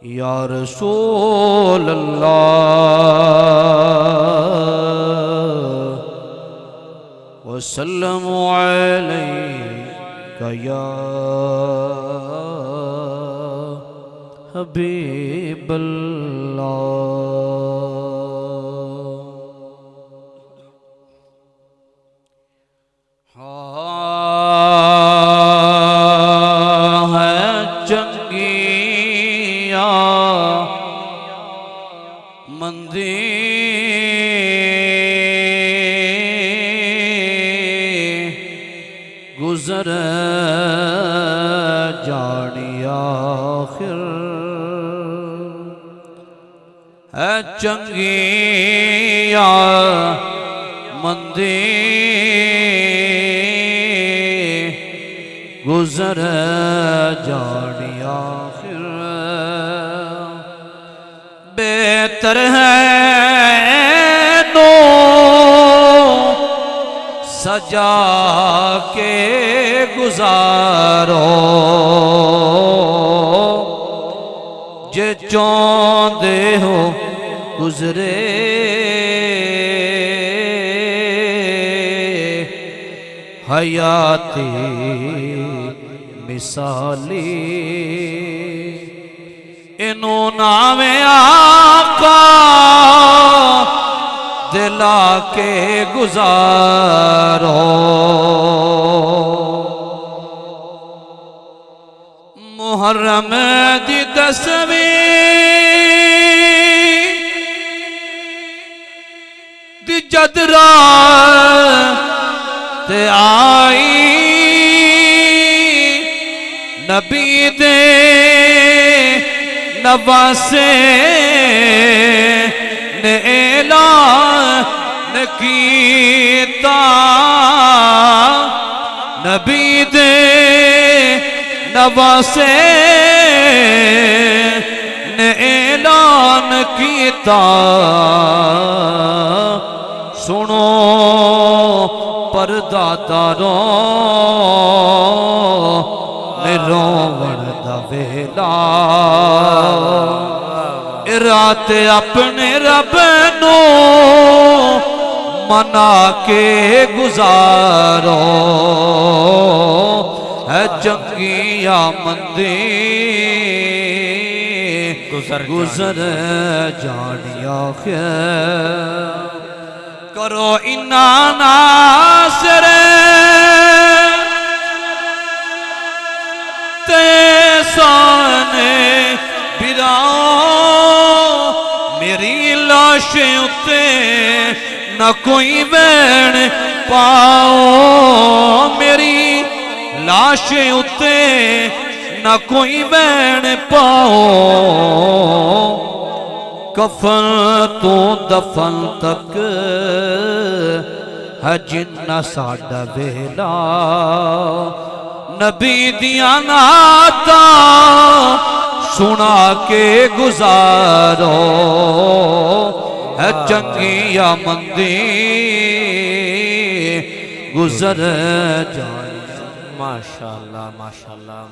या रसूल अल्लाह वसल्लमु अलैका या हबीबल्लाह। हाँ है चंगिया मंदी गुजर जानी आखिर है चंगिया मंदी गुजर जानी आखिर बेहतर है नो सजा के गुजारो जे चाहते हो गुजरे हयाती मिसाली इनू नामे आका दिला के गुजारो। मुहर्रम दी 10वीं दी जद रात आई नबी दे नवासे ने ऐलान कीता नबी दे नवासे ने ऐलान कीता सुनो परदादारों रोवण दा वेला रात अपने रब नो मना के गुजारो है चंगिया मंदी गुजर जानी आखिर करो इन्ना नासर ते साने बिराओ मेरी लाश उते न कोई बैण पाओ मेरी लाश उते न कोई बैण पाओ कफन तो दफन तक है जिन्ना साडा वेला नबी दिया नाता सुना के गुजारो है चंगिया मंदी गुजर जाए। माशाअल्लाह माशाअल्लाह।